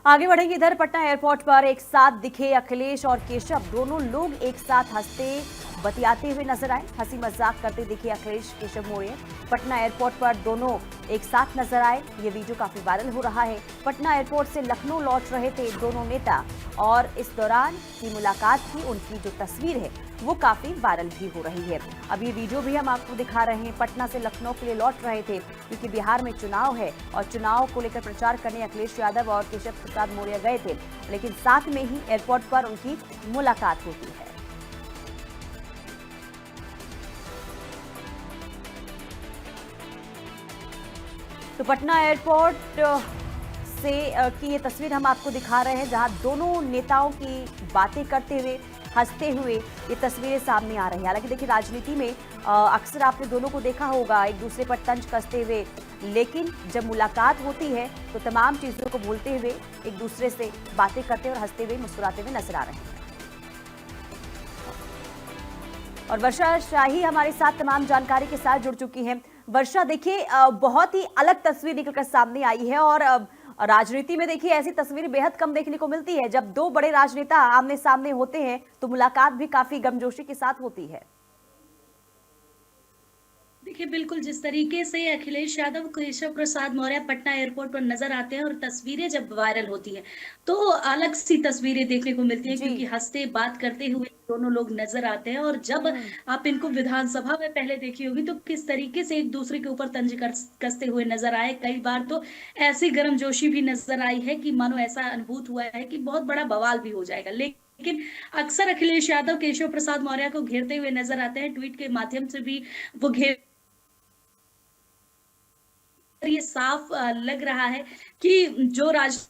आगे बढ़ेंगे। इधर पटना एयरपोर्ट पर एक साथ दिखे अखिलेश और केशव। दोनों लोग एक साथ हंसते बतियाते हुए नजर आए। हंसी मजाक करते दिखे अखिलेश केशव मौर्य। पटना एयरपोर्ट पर दोनों एक साथ नजर आए। ये वीडियो काफी वायरल हो रहा है। पटना एयरपोर्ट से लखनऊ लौट रहे थे दोनों नेता और इस दौरान की मुलाकात की उनकी जो तस्वीर है वो काफी वायरल भी हो रही है। अब ये वीडियो भी हम आपको दिखा रहे हैं। पटना से लखनऊ के लिए लौट रहे थे क्योंकि बिहार में चुनाव है और चुनाव को लेकर प्रचार करने अखिलेश यादव और केशव प्रसाद मौर्य गए थे, लेकिन साथ में ही एयरपोर्ट पर उनकी मुलाकात होती है। तो पटना एयरपोर्ट से की ये तस्वीर हम आपको दिखा रहे हैं जहां दोनों नेताओं की बातें करते हुए हंसते हुए ये तस्वीरें सामने आ रही हैं। हालांकि देखिए, राजनीति में अक्सर आपने दोनों को देखा होगा एक दूसरे पर तंज कसते हुए, लेकिन जब मुलाकात होती है तो तमाम चीजों को भूलते हुए एक दूसरे से बातें करते और हंसते हुए मुस्कुराते हुए नजर आ रहे हैं। और वर्षा शाही हमारे साथ तमाम जानकारी के साथ जुड़ चुकी हैं। वर्षा, देखिए बहुत ही अलग तस्वीर निकलकर सामने आई है और राजनीति में देखिए ऐसी तस्वीर बेहद कम देखने को मिलती है। जब दो बड़े राजनेता आमने सामने होते हैं तो मुलाकात भी काफी गर्मजोशी के साथ होती है। देखिए, बिल्कुल जिस तरीके से अखिलेश यादव केशव प्रसाद मौर्य पटना एयरपोर्ट पर नजर आते हैं और तस्वीरें जब वायरल होती हैं तो अलग सी तस्वीरें देखने को मिलती हैं, जी। क्योंकि हंसते बात करते हुए दोनों लोग नजर आते हैं। और जब हम्म। आप इनको विधानसभा में पहले देखी होगी तो किस तरीके से एक दूसरे के ऊपर कसते हुए नजर आए। कई बार तो ऐसी गर्मजोशी भी नजर आई है कि मानो ऐसा अनुभूत हुआ है कि बहुत बड़ा बवाल भी हो जाएगा। लेकिन अक्सर अखिलेश यादव केशव प्रसाद मौर्य को घेरते हुए नजर आते हैं। ट्वीट के माध्यम से भी वो घेर ये साफ लग रहा है कि जो राज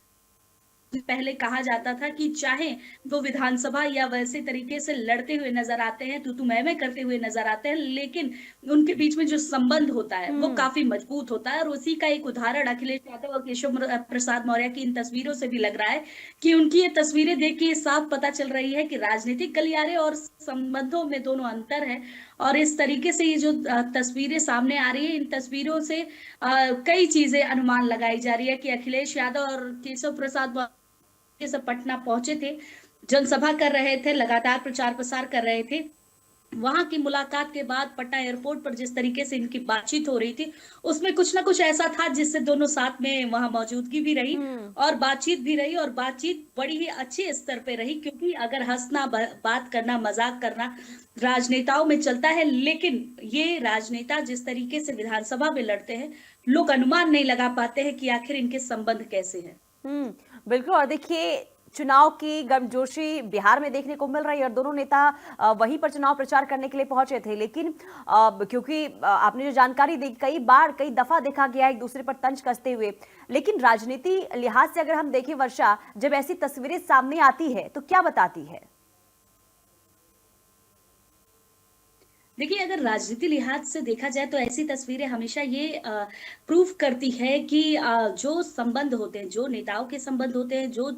पहले कहा जाता था कि चाहे वो विधानसभा या वैसे तरीके से लड़ते हुए नजर आते हैं, तू मैं करते हुए नजर आते हैं, लेकिन उनके बीच में जो संबंध होता है वो हम्म। काफी मजबूत होता है। और उसी का एक उदाहरण अखिलेश यादव और केशव प्रसाद मौर्य की इन तस्वीरों से भी लग रहा है कि उनकी ये तस्वीरें देख के ये साफ पता चल रही है कि राजनीतिक गलियारे और संबंधों में दोनों अंतर है। और इस तरीके से ये जो तस्वीरें सामने आ रही है, इन तस्वीरों से कई चीजें अनुमान लगाई जा रही है कि अखिलेश यादव और केशव प्रसाद ये सब पटना पहुंचे थे, जनसभा कर रहे थे, लगातार प्रचार प्रसार कर रहे थे। वहां की मुलाकात के बाद पटना एयरपोर्ट पर जिस तरीके से इनकी बातचीत हो रही थी उसमें कुछ ना कुछ ऐसा था जिससे दोनों साथ में वहां मौजूदगी भी रही हम्म। और बातचीत भी रही। और बातचीत बड़ी ही अच्छे स्तर पे रही, क्योंकि अगर हंसना, बात करना, मजाक करना राजनेताओं में चलता है, लेकिन ये राजनेता जिस तरीके से विधानसभा में लड़ते हैं, लोग अनुमान नहीं लगा पाते हैं कि आखिर इनके संबंध कैसे हैं। बिल्कुल। और देखिए, चुनाव की गर्मजोशी बिहार में देखने को मिल रही है और दोनों नेता वहीं पर चुनाव प्रचार करने के लिए पहुंचे थे, लेकिन क्योंकि आपने जो जानकारी दी, कई बार कई दफा देखा गया एक दूसरे पर तंज कसते हुए, लेकिन राजनीति लिहाज से अगर हम देखें वर्षा, जब ऐसी तस्वीरें सामने आती है तो क्या बताती है? देखिए, अगर राजनीति लिहाज से देखा जाए तो ऐसी तस्वीरें हमेशा ये प्रूफ करती है कि जो संबंध होते हैं, जो नेताओं के संबंध होते हैं, जो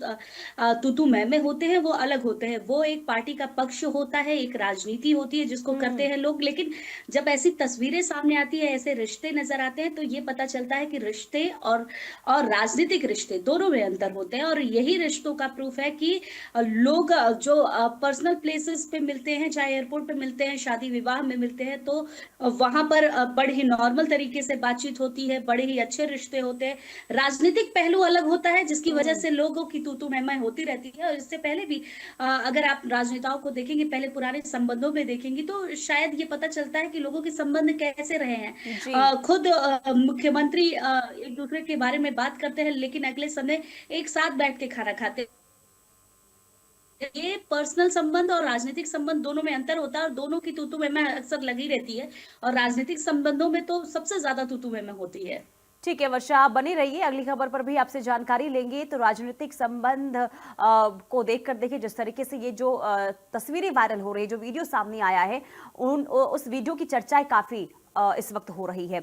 तू मैं होते हैं, वो अलग होते हैं। वो एक पार्टी का पक्ष होता है, एक राजनीति होती है जिसको करते हम्म। हैं लोग। लेकिन जब ऐसी तस्वीरें सामने आती है, ऐसे रिश्ते नजर आते हैं, तो ये पता चलता है कि रिश्ते और राजनीतिक रिश्ते दोनों में अंतर होते हैं। और यही रिश्तों का प्रूफ है कि लोग जो पर्सनल प्लेसेस पे मिलते हैं, चाहे एयरपोर्ट पे मिलते हैं, शादी विवाह में मिलते हैं, तो वहां पर बड़े ही नॉर्मल तरीके से बातचीत होती है, बड़े ही अच्छे रिश्ते होते हैं। राजनीतिक पहलू अलग होता है जिसकी वजह हम्म। से लोगों की तू मैं होती रहती है। और इससे पहले भी अगर आप राजनेताओं को देखेंगे, पहले पुराने संबंधों में देखेंगे, तो शायद ये पता चलता है कि लोगों के संबंध कैसे रहे हैं। जी। खुद मुख्यमंत्री एक दूसरे के बारे में बात करते हैं, लेकिन अगले समय एक साथ बैठ के खाना खाते हैं। ये पर्सनल संबंध और राजनीतिक संबंध दोनों में अंतर होता है, और दोनों की तू मैं अक्सर लगी रहती है। और राजनीतिक संबंधों में तो सबसे ज्यादा तू मैं होती है। ठीक है वर्षा, आप बनी रहिए, अगली खबर पर भी आपसे जानकारी लेंगे। तो राजनीतिक संबंध को देखकर देखिए जिस तरीके से ये जो तस्वीरें वायरल हो रही है, जो वीडियो सामने आया है, उस वीडियो की चर्चाएं काफी इस वक्त हो रही है।